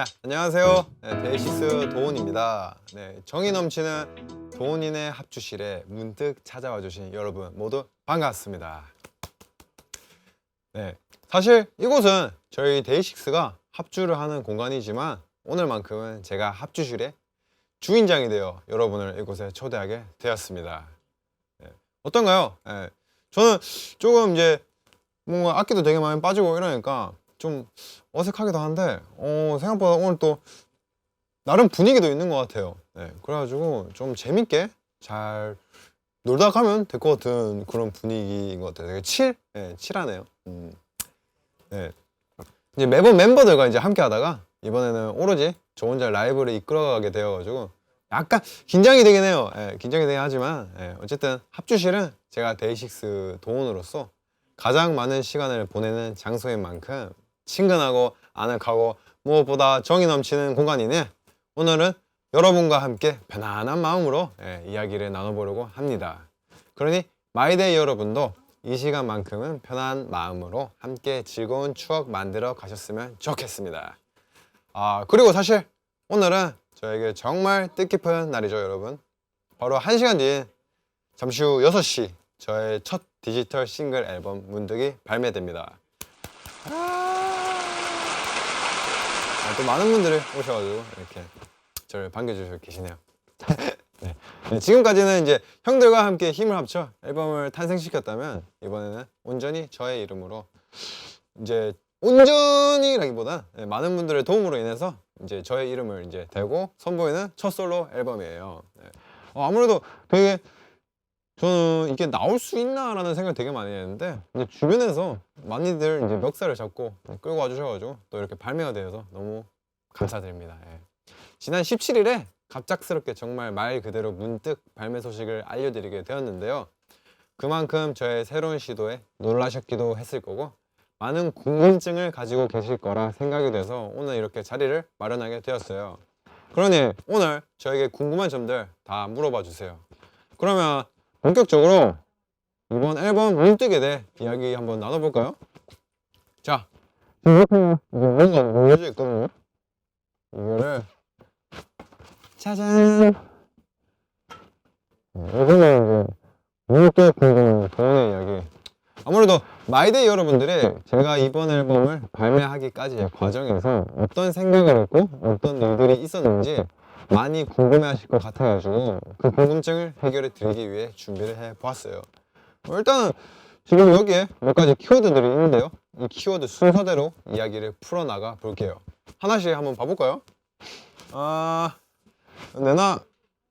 네, 안녕하세요. 네, 데이식스 도훈입니다. 네, 정이 넘치는 도훈이네 합주실에 문득 찾아와 주신 여러분 모두 반갑습니다. 네, 사실 이곳은 저희 데이식스가 합주를 하는 공간이지만 오늘만큼은 제가 합주실의 주인장이 되어 여러분을 이곳에 초대하게 되었습니다. 네, 어떤가요? 네, 저는 조금 이제 뭔가 악기도 되게 많이 빠지고 이러니까 좀 어색하기도 한데 생각보다 오늘 또 나름 분위기도 있는 것 같아요. 네, 그래가지고 좀 재밌게 잘 놀다 가면 될 것 같은 그런 분위기인 것 같아요. 되게 네, 칠하네요. 네. 이제 매번 멤버들과 이제 함께 하다가 이번에는 오로지 저 혼자 라이브를 이끌어가게 되어가지고 약간 긴장이 되긴 해요. 네, 긴장이 되긴 하지만 어쨌든 합주실은 제가 데이식스 도훈으로서 가장 많은 시간을 보내는 장소인 만큼 친근하고 아늑하고 무엇보다 정이 넘치는 공간이네. 오늘은 여러분과 함께 편안한 마음으로 이야기를 나눠보려고 합니다. 그러니 마이데이 여러분도 이 시간만큼은 편한 마음으로 함께 즐거운 추억 만들어 가셨으면 좋겠습니다. 그리고 사실 오늘은 저에게 정말 뜻깊은 날이죠, 여러분. 바로 1시간 뒤인 잠시 후 6시 저의 첫 디지털 싱글 앨범 문득이 발매됩니다. 또 많은 분들이 오셔가지고 이렇게 저를 반겨주시고 계시네요. 네. 네, 지금까지는 이제 형들과 함께 힘을 합쳐 앨범을 탄생시켰다면 이번에는 온전히 저의 이름으로 이제 온전히라기보다 많은 분들의 도움으로 인해서 이제 저의 이름을 이제 대고 선보이는 첫 솔로 앨범이에요. 네. 아무래도 되게 저는 이게 나올 수 있나라는 생각을 되게 많이 했는데 이제 주변에서 많이들 이제 멱살을 잡고 끌고 와주셔가지고 또 이렇게 발매가 되어서 너무 감사드립니다. 지난 17일에 갑작스럽게 정말 말 그대로 문득 발매 소식을 알려드리게 되었는데요. 그만큼 저의 새로운 시도에 놀라셨기도 했을 거고 많은 궁금증을 가지고 계실 거라 생각이 돼서 오늘 이렇게 자리를 마련하게 되었어요. 그러니 오늘 저에게 궁금한 점들 다 물어봐 주세요. 그러면 본격적으로 이번 앨범 문득에 대해 이야기 한번 나눠볼까요? 자, 지금 이렇게 뭔가 올려져 있거든요. 이거를 짜잔! 이거는 이제 문득 궁금한 도훈의 이야기. 아무래도 마이데이 여러분들이 제가 이번 앨범을 발매하기까지의 과정에서 어떤 생각을 했고 어떤 일들이 있었는지 많이 궁금해 하실 것 같아가지고 그 궁금증을 해결해 드리기 위해 준비를 해 보았어요. 일단은 지금 여기에 몇 가지 키워드들이 있는데요. 이 키워드 순서대로 이야기를 풀어나가 볼게요. 하나씩 한번 봐볼까요? 내나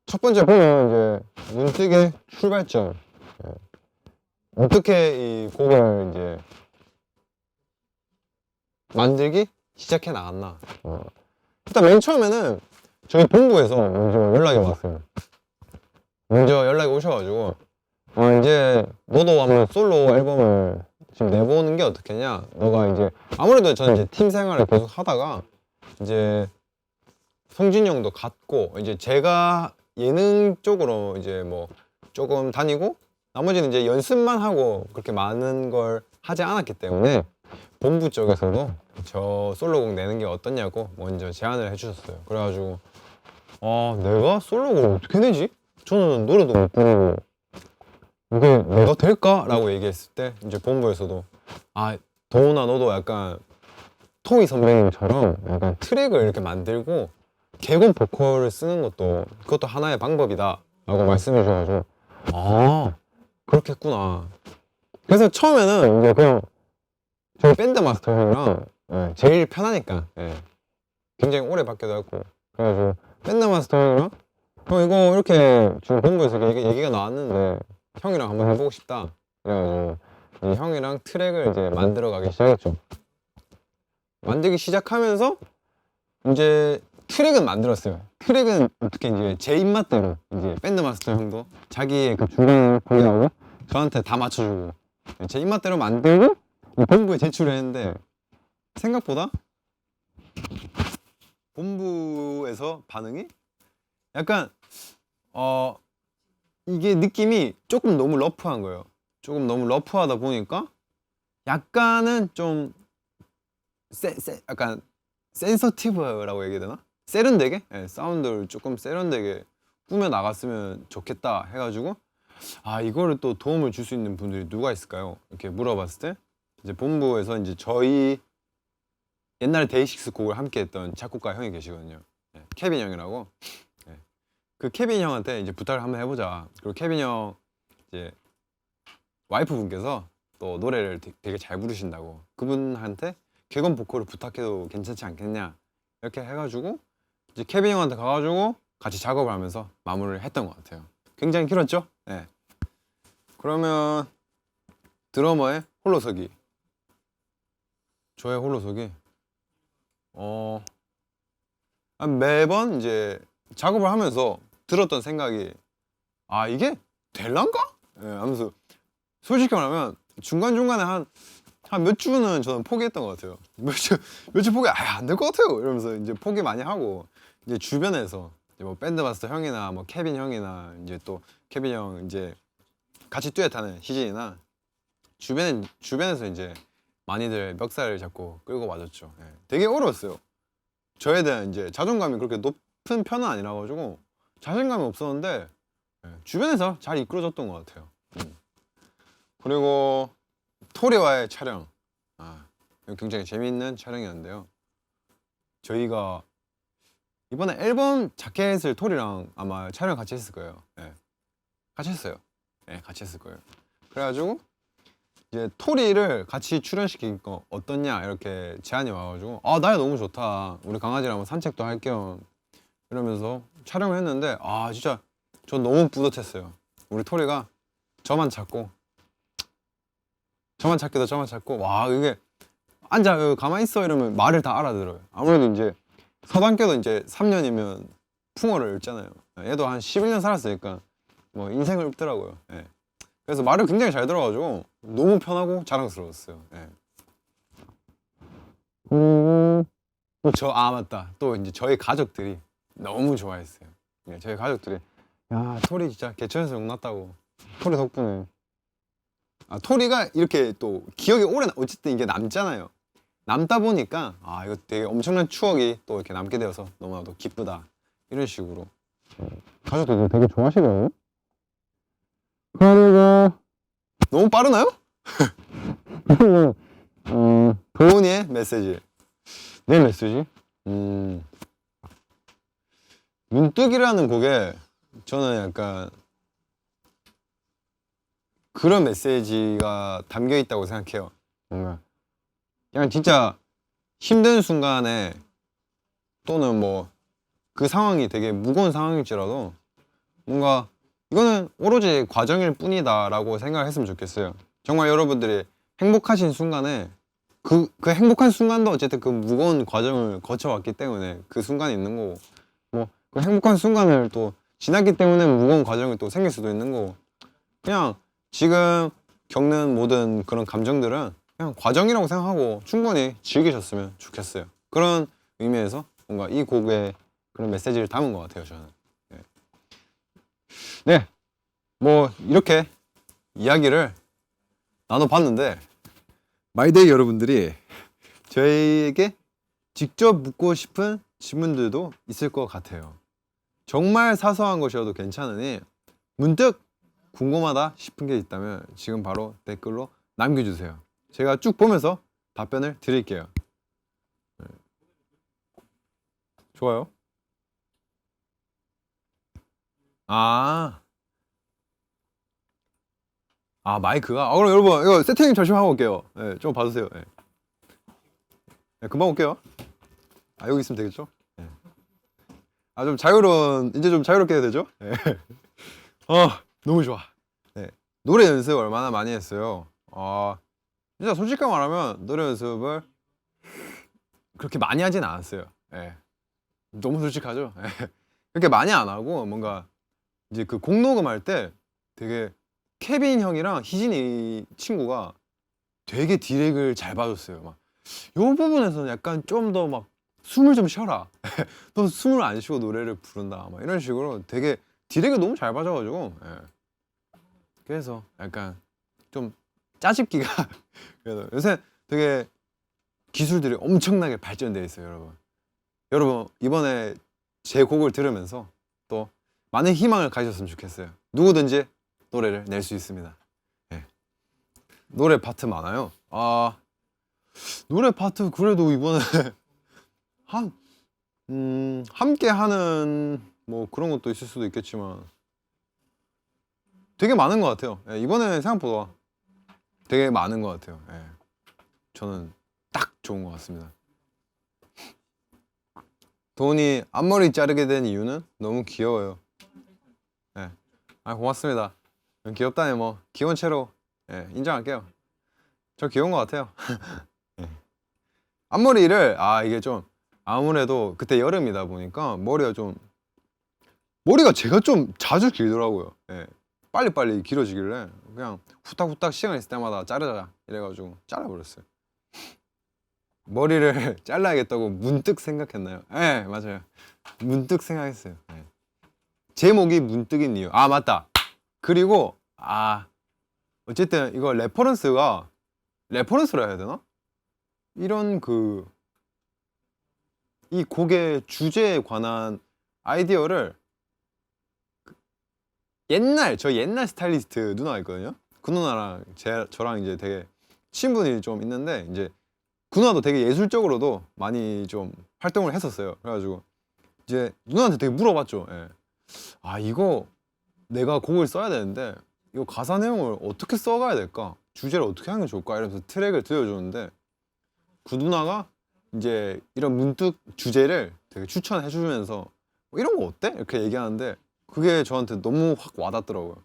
첫 번째 보면 이제 문득의 출발점. 어떻게 이 곡을 이제 만들기 시작해 나갔나. 일단 맨 처음에는 저희 본부에서 먼저 연락이 왔어요. 먼저 연락이 오셔가지고 이제 너도 한번 솔로 앨범을 지금 내보는 게 어떻겠냐. 너가 이제 아무래도 저는 이제 팀 생활을 계속 하다가 이제 성진이 형도 갔고 이제 제가 예능 쪽으로 이제 뭐 조금 다니고 나머지는 이제 연습만 하고 그렇게 많은 걸 하지 않았기 때문에 본부 쪽에서도 저 솔로곡 내는 게 어떻냐고 먼저 제안을 해주셨어요. 그래가지고 내가 솔로곡을 어떻게 내지? 저는 노래도 못 부르고 이게 내가 될까? 라고 얘기했을 때 이제 본부에서도 도훈아 너도 약간 토이 선배님처럼 약간 트랙을 이렇게 만들고 개건 보컬을 쓰는 것도 그것도 하나의 방법이다 라고 말씀해 주셔가지고 그렇겠구나. 그래서 처음에는 이제 그냥 저희 밴드 마스터 형이랑 제일 편하니까 굉장히 오래 받기도 했고 그래가지고 밴드 마스터 형이랑 형 이거 이렇게 지금 본부에서 얘기가 나왔는데 형이랑 한번 해보고 싶다. 그래가지고 이 형이랑 트랙을 이제 만들어가기 시작했죠. 만들기 시작하면서 이제 트랙은 만들었어요. 트랙은 어떻게 이제 제 입맛대로 이제 밴드 마스터 형도 자기의 그 주관을 포기하고 저한테 다 맞춰주고 제 입맛대로 만들고 이 본부에 제출을 했는데 생각보다 본부에서 반응이 약간 이게 느낌이 조금 너무 러프한 거예요. 조금 너무 러프하다 보니까 약간은 좀 약간 센서티브라고 얘기해야 되나? 세련되게? 예, 사운드를 조금 세련되게 꾸며 나갔으면 좋겠다 해가지고 아 이거를 또 도움을 줄 수 있는 분들이 누가 있을까요? 이렇게 물어봤을 때 이제 본부에서 이제 저희 옛날에 데이식스 곡을 함께 했던 작곡가 형이 계시거든요. 예, 케빈 형이라고. 예, 그 케빈 형한테 이제 부탁을 한번 해보자. 그리고 케빈 형 이제 와이프 분께서 또 노래를 되게 잘 부르신다고 그분한테 객원 보컬을 부탁해도 괜찮지 않겠냐 이렇게 해가지고 이제 케빈 형한테 가가지고 같이 작업을 하면서 마무리를 했던 것 같아요. 굉장히 길었죠? 네. 그러면 드러머의 홀로서기, 저의 홀로서기 매번 이제 작업을 하면서 들었던 생각이 아 이게 될란가? 예, 하면서 솔직히 말하면 중간중간에 한 몇 주는 저는 포기했던 것 같아요. 몇 주 포기 안 될 것 같아요 이러면서 이제 포기 많이 하고 이제 주변에서 이제 뭐 밴드 마스터 형이나 뭐 케빈 형이나 이제 또 케빈 형 이제 같이 듀엣하는 희진이나 주변에서 이제 많이들 멱살을 잡고 끌고 와줬죠. 예, 되게 어려웠어요. 저에 대한 이제 자존감이 그렇게 높은 편은 아니라 가지고 자신감이 없었는데 예, 주변에서 잘 이끌어줬던 것 같아요. 그리고 토리와의 촬영 이거 굉장히 재미있는 촬영이었는데요. 저희가 이번에 앨범 자켓을 토리랑 아마 촬영 같이 했을 거예요. 예, 같이 했어요. 예, 같이 했을 거예요. 그래가지고 이제 토리를 같이 출연시킨 거 어떻냐 이렇게 제안이 와가지고 아 나야 너무 좋다. 우리 강아지랑 한번 산책도 할 겸 이러면서 촬영을 했는데 아 진짜 전 너무 뿌듯했어요. 우리 토리가 저만 찾고 와 이게 앉아 여기 가만히 있어 이러면 말을 다 알아들어요. 아무래도 이제 서당께도 이제 3년이면 풍어를 읽잖아요. 얘도 한 11년 살았으니까 뭐 인생을 읽더라고요. 예. 그래서 말을 굉장히 잘 들어가지고 너무 편하고 자랑스러웠어요. 예. 맞다. 또 이제 저희 가족들이 너무 좋아했어요. 예, 저희 가족들이 야 토리 진짜 개천에서 용났다고. 토리 덕분에 토리가 이렇게 또 기억이 오래 어쨌든 이게 남잖아요. 남다 보니까 아 이거 되게 엄청난 추억이 또 이렇게 남게 되어서 너무나도 기쁘다 이런 식으로 가족들도 되게 좋아하시거든요. 그리고 너무 빠르나요? 도훈이의 메시지. 내 메시지? 문득이라는 곡에 저는 약간 그런 메시지가 담겨 있다고 생각해요. 뭔가 그냥 진짜 힘든 순간에 또는 뭐 그 상황이 되게 무거운 상황일지라도 뭔가 이거는 오로지 과정일 뿐이다 라고 생각을 했으면 좋겠어요. 정말 여러분들이 행복하신 순간에 그 행복한 순간도 어쨌든 그 무거운 과정을 거쳐왔기 때문에 그 순간이 있는 거고 뭐 그 행복한 순간을 또 지났기 때문에 무거운 과정이 또 생길 수도 있는 거고 그냥 지금 겪는 모든 그런 감정들은 그냥 과정이라고 생각하고 충분히 즐기셨으면 좋겠어요. 그런 의미에서 뭔가 이 곡에 그런 메시지를 담은 것 같아요 저는. 네, 뭐 이렇게 이야기를 나눠봤는데 마이데이 여러분들이 저에게 직접 묻고 싶은 질문들도 있을 것 같아요. 정말 사소한 것이어도 괜찮으니 문득 궁금하다 싶은 게 있다면 지금 바로 댓글로 남겨주세요. 제가 쭉 보면서 답변을 드릴게요. 좋아요. 마이크가 그럼 여러분 이거 세팅 잠시만 하고 올게요. 네, 좀 봐주세요. 네. 네, 금방 올게요. 여기 있으면 되겠죠? 네. 좀 자유로운 이제 좀 자유롭게 해야 되죠? 네. 너무 좋아. 네. 노래 연습 얼마나 많이 했어요. 진짜 솔직히 말하면 노래 연습을 그렇게 많이 하진 않았어요. 네. 너무 솔직하죠? 네. 그렇게 많이 안 하고 뭔가 이제 그 곡 녹음할 때 되게 케빈 형이랑 희진이 친구가 되게 디렉을 잘 봐줬어요. 막 요 부분에서는 약간 좀 더 막 숨을 좀 쉬어라. 너 숨을 안 쉬고 노래를 부른다. 막 이런 식으로 되게 디렉을 너무 잘 봐줘가지고 그래서 약간 좀 짜집기가 그래서 요새 되게 기술들이 엄청나게 발전돼 있어요, 여러분. 여러분 이번에 제 곡을 들으면서 또 많은 희망을 가지셨으면 좋겠어요. 누구든지 노래를 낼 수 있습니다. 네. 노래 파트 많아요. 노래 파트 그래도 이번에 한 함께 하는 뭐 그런 것도 있을 수도 있겠지만 되게 많은 것 같아요. 예, 이번에 생각보다 되게 많은 것 같아요. 예, 저는 딱 좋은 것 같습니다. 도훈이 앞머리 자르게 된 이유는 너무 귀여워요. 예, 고맙습니다. 귀엽다네 뭐 귀여운 채로 인정할게요. 저 귀여운 것 같아요. 예. 앞머리를 이게 좀 아무래도 그때 여름이다 보니까 머리가 제가 좀 자주 길더라고요. 예. 빨리빨리 길어지길래 그냥 후딱후딱 시간 있을 때마다 자르자 이래가지고 잘라버렸어요. 머리를 잘라야겠다고 문득 생각했나요? 네, 맞아요. 문득 생각했어요. 네. 제목이 문득인 이유. 맞다. 그리고 어쨌든 이거 레퍼런스라 해야 되나? 이런 이 곡의 주제에 관한 아이디어를 저 옛날 스타일리스트 누나가 있거든요. 그 누나랑 저랑 이제 되게 친분이 좀 있는데 이제 그 누나도 되게 예술적으로도 많이 좀 활동을 했었어요. 그래가지고 이제 누나한테 되게 물어봤죠. 예. 이거 내가 곡을 써야 되는데 이거 가사 내용을 어떻게 써가야 될까? 주제를 어떻게 하는 게 좋을까? 이러면서 트랙을 들려줬는데 그 누나가 이제 이런 문득 주제를 되게 추천해 주면서 이런 거 어때? 이렇게 얘기하는데 그게 저한테 너무 확 와닿더라고요.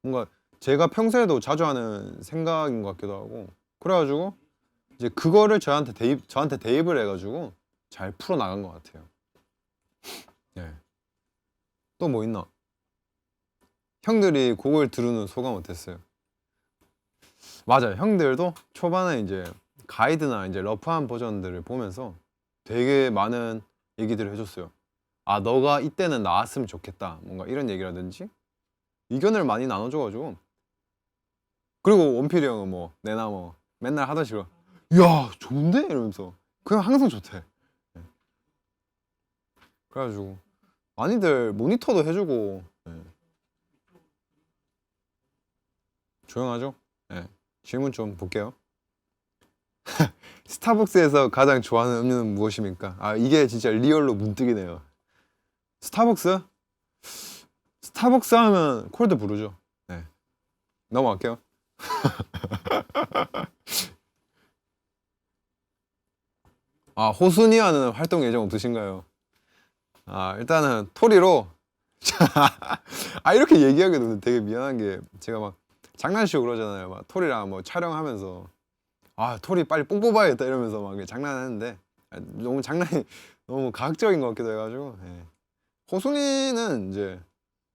뭔가 제가 평소에도 자주 하는 생각인 것 같기도 하고 그래가지고 이제 그거를 저한테 대입을 해가지고 잘 풀어나간 것 같아요. 네. 또 뭐 있나? 형들이 곡을 들은 소감 어땠어요? 맞아요. 형들도 초반에 이제 가이드나 이제 러프한 버전들을 보면서 되게 많은 얘기들을 해줬어요. 너가 이때는 나왔으면 좋겠다. 뭔가 이런 얘기라든지 의견을 많이 나눠줘가지고 그리고 원필이 형은 뭐 내나 뭐 맨날 하던 식으로 야 좋은데? 이러면서 그냥 항상 좋대. 그래가지고 많이들 모니터도 해주고 조용하죠? 질문 좀 볼게요. 스타벅스에서 가장 좋아하는 음료는 무엇입니까? 이게 진짜 리얼로 문득이네요. 스타벅스 하면 콜드 브루죠. 넘어갈게요. 호순이와는 활동 예정 없으신가요? 일단은 토리로 이렇게 얘기하기도 되게 미안한 게 제가 막 장난치고 그러잖아요. 막 토리랑 뭐 촬영하면서 토리 빨리 뽕 뽑아야겠다 이러면서 막 장난하는데 너무 장난이 너무 과학적인 것 같기도 해가지고 호순이는 이제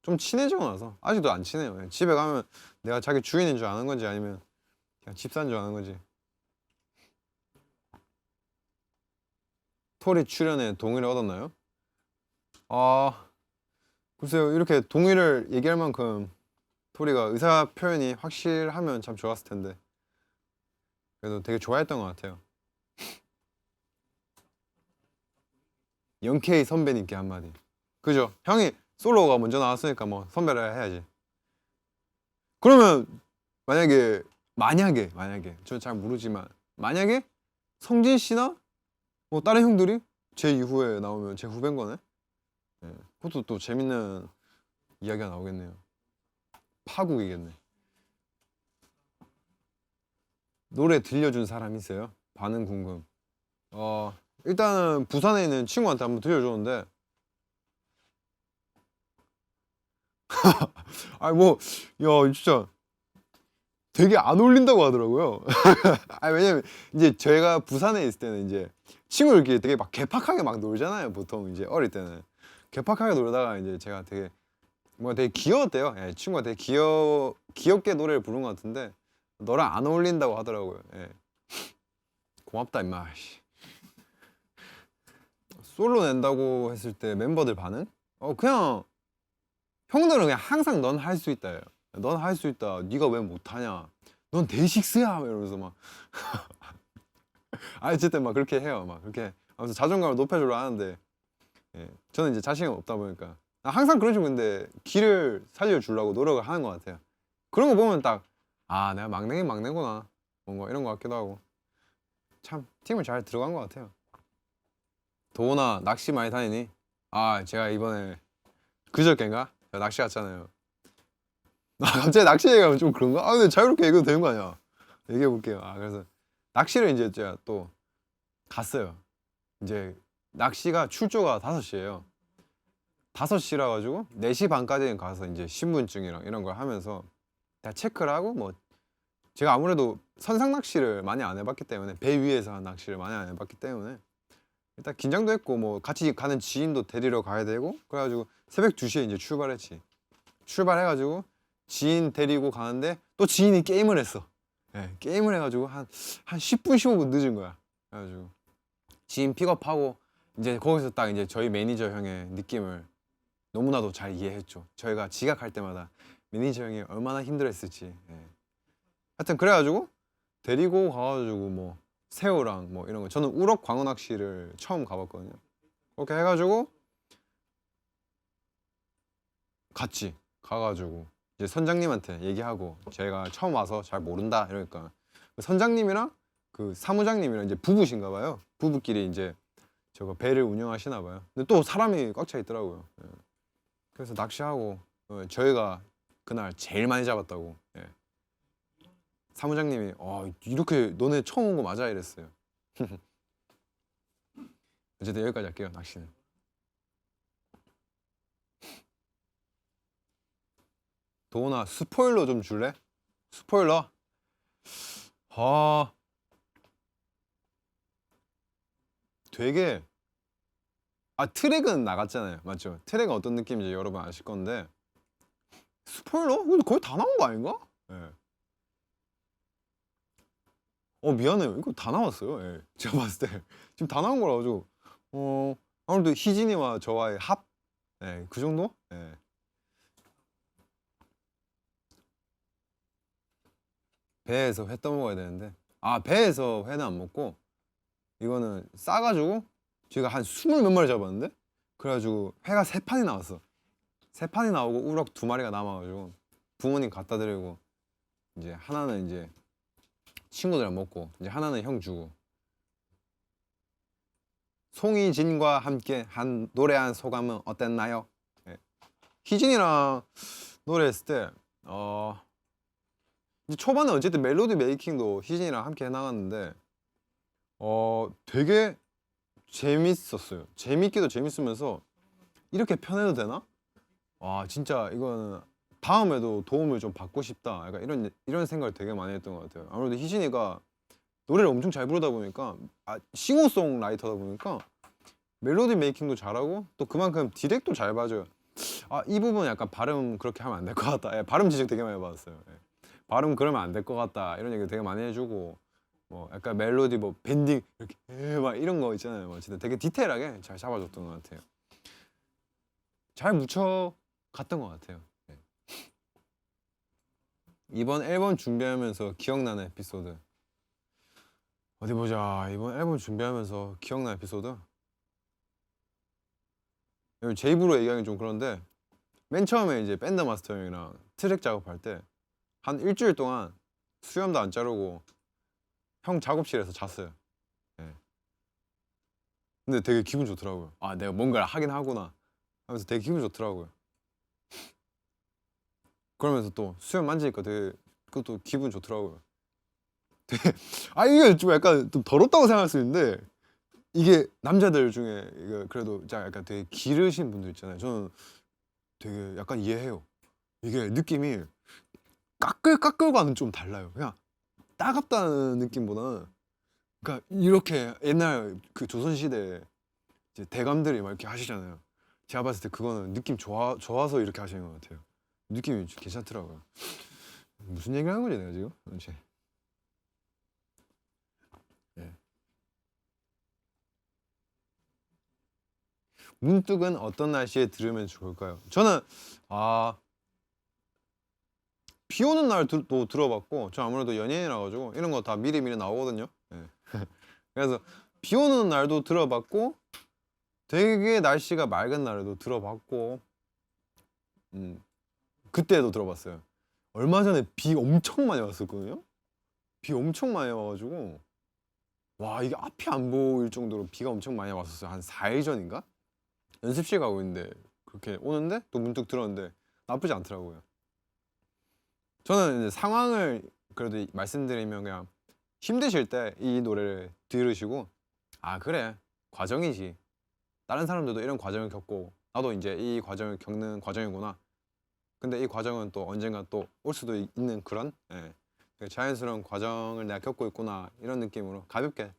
좀 친해지고 나서 아직도 안 친해요. 집에 가면 내가 자기 주인인 줄 아는 건지 아니면 그냥 집사인 줄 아는 건지. 토리 출연에 동의를 얻었나요? 글쎄요. 이렇게 동의를 얘기할 만큼 토리가 의사 표현이 확실하면 참 좋았을 텐데 그래도 되게 좋아했던 것 같아요. 영케이 선배님께 한마디. 그죠? 형이 솔로가 먼저 나왔으니까 뭐 선배라 해야지. 그러면 만약에 저 잘 모르지만 만약에 성진 씨나 뭐 다른 형들이 제 이후에 나오면 제 후배인 거네. 그것도 또 재밌는 이야기가 나오겠네요. 파국이겠네. 노래 들려준 사람 있어요? 반응 궁금. 일단은 부산에 있는 친구한테 한번 들려줬는데 야 진짜 되게 안 어울린다고 하더라고요. 왜냐면 이제 제가 부산에 있을 때는 이제 친구들끼리 되게 막 개팍하게 막 놀잖아요. 보통 이제 어릴 때는 개팍하게 놀다가 이제 제가 되게 되게 귀여웠대요. 친구가 되게 귀엽게 노래를 부른 것 같은데 너랑 안 어울린다고 하더라고요. 고맙다 임마. 솔로 낸다고 했을 때 멤버들 반응? 그냥 형들은 그냥 항상 넌 할 수 있다. 넌 할 수 있다. 네가 왜 못하냐? 넌 데이식스야. 이러면서 막 어쨌든 막 그렇게 해요. 막 그렇게 아무튼 자존감을 높여주려 하는데 예. 저는 이제 자신이 없다 보니까 항상 그런 식으로 근데 길을 살려주려고 노력을 하는 것 같아요. 그런 거 보면 딱 아 내가 막내긴 막내구나 뭔가 이런 것 같기도 하고 참 팀을 잘 들어간 것 같아요. 도훈아 낚시 많이 다니니? 아 제가 이번에 그저께인가 제가 낚시 갔잖아요. 아 갑자기 낚시 얘기하면 좀 그런가? 아 근데 자유롭게 얘기해도 되는 거 아니야? 얘기해 볼게요. 아 그래서 낚시를 이제 제가 또 갔어요. 이제 낚시가 출조가 5시예요. 5시라 가지고 4시 반까지는 가서 이제 신분증이랑 이런 걸 하면서 다 체크를 하고 뭐 제가 아무래도 선상 낚시를 많이 안 해봤기 때문에 배 위에서 한 낚시를 많이 안 해봤기 때문에 일단 긴장도 했고 뭐 같이 가는 지인도 데리러 가야 되고 그래가지고 새벽 2시에 이제 출발했지. 출발해가지고 지인 데리고 가는데 또 지인이 게임을 했어. 예, 게임을 해가지고 한 10분 15분 늦은 거야. 그래가지고 지인 픽업하고 이제 거기서 딱 이제 저희 매니저 형의 느낌을 너무나도 잘 이해했죠. 저희가 지각할 때마다 매니저 형이 얼마나 힘들었을지. 예. 하여튼 그래가지고 데리고 가가지고 뭐 새우랑 뭐 이런 거 저는 우럭 광어 낚시를 처음 가봤거든요. 그렇게 해가지고 같이 가가지고 이제 선장님한테 얘기하고 제가 처음 와서 잘 모른다 이러니까 선장님이랑 그 사무장님이랑 이제 부부신가 봐요. 부부끼리 이제 저거 배를 운영하시나 봐요. 근데 또 사람이 꽉 차 있더라고요. 예. 그래서 낚시하고 저희가 그날 제일 많이 잡았다고. 예. 사무장님이 이렇게 너네 처음 온 거 맞아 이랬어요. 어쨌든 여기까지 할게요. 낚시는. 도훈아 스포일러 좀 줄래? 스포일러? 되게 트랙은 나갔잖아요. 맞죠? 트랙은 어떤 느낌인지 여러분 아실 건데 스포일러? 근데 거의 다 나온 거 아닌가? 예. 미안해요. 이거 다 나왔어요. 예. 제가 봤을 때 지금 다 나온 거라 가지고 아무래도 희진이와 저와의 합? 예, 그 정도? 예. 배에서 회 떠먹어야 되는데 배에서 회는 안 먹고 이거는 싸가지고 저희가 한 20 몇 마리 잡았는데 그래가지고 회가 3판이 나왔어. 3판이 나오고 우럭 2마리가 남아가지고 부모님 갖다 드리고 이제 하나는 이제 친구들이랑 먹고 이제 하나는 형 주고 송희진과 함께 한 노래한 소감은 어땠나요? 네. 희진이랑 노래했을 때 이제 초반에 어쨌든 멜로디 메이킹도 희진이랑 함께 해나갔는데 되게 재밌었어요. 재밌기도 재밌으면서 이렇게 편해도 되나? 와 진짜 이거는 다음에도 도움을 좀 받고 싶다. 약간 이런 생각을 되게 많이 했던 것 같아요. 아무래도 희진이가 노래를 엄청 잘 부르다 보니까 싱어송라이터다 보니까 멜로디 메이킹도 잘하고 또 그만큼 디렉도 잘 봐줘요. 이 부분 약간 발음 그렇게 하면 안 될 것 같다. 발음 지적 되게 많이 받았어요. 발음 그러면 안 될 것 같다. 이런 얘기 되게 많이 해주고 뭐 약간 멜로디 뭐 밴딩 이렇게 막 이런 거 있잖아요. 뭐 진짜 되게 디테일하게 잘 잡아줬던 것 같아요. 잘 묻혀 갔던 것 같아요. 네. 이번 앨범 준비하면서 기억나는 에피소드 어디 보자. 이번 앨범 준비하면서 기억나는 에피소드 제 입으로 얘기하기 좀 그런데 맨 처음에 이제 밴드 마스터 형이랑 트랙 작업할 때 한 일주일 동안 수염도 안 자르고 형 작업실에서 잤어요. 네. 근데 되게 기분 좋더라고요. 내가 뭔가를 하긴 하구나 하면서 되게 기분 좋더라고요. 그러면서 또 수염 만지니까 되게 그것도 기분 좋더라고요. 되게 이게 좀 약간 좀 더럽다고 생각할 수 있는데 이게 남자들 중에 이거 그래도 약간 되게 기르신 분들 있잖아요. 저는 되게 약간 이해해요. 이게 느낌이 까끌까끌과는 좀 달라요. 그냥 따갑다는 느낌보다는 그러니까 이렇게 옛날 그 조선시대 이제 대감들이 막 이렇게 하시잖아요. 제가 봤을 때 그거는 느낌 좋아서 이렇게 하시는 것 같아요. 느낌이 괜찮더라고요. 무슨 얘기를 하는 거지 내가 지금? 도대체. 네. 문득은 어떤 날씨에 들으면 좋을까요? 저는 비 오는 날도 들어봤고 저 아무래도 연예인이라 가지고 이런 거 다 미리 나오거든요. 네. 그래서 비 오는 날도 들어봤고 되게 날씨가 맑은 날에도 들어봤고, 그때도 들어봤어요. 얼마 전에 비 엄청 많이 왔었거든요. 비 엄청 많이 와가지고 와, 이게 앞이 안 보일 정도로 비가 엄청 많이 왔었어요. 한 4일 전인가? 연습실 가고 있는데 그렇게 오는데 또 문득 들었는데 나쁘지 않더라고요. 저는 이제 상황을 그래도 말씀드리면 그냥 힘드실 때 이 노래를 들으시고 아 그래 과정이지, 다른 사람들도 이런 과정을 겪고 나도 이제 이 과정을 겪는 과정이구나, 근데 이 과정은 또 언젠가 또 올 수도 있는 그런 자연스러운 과정을 내가 겪고 있구나, 이런 느낌으로 가볍게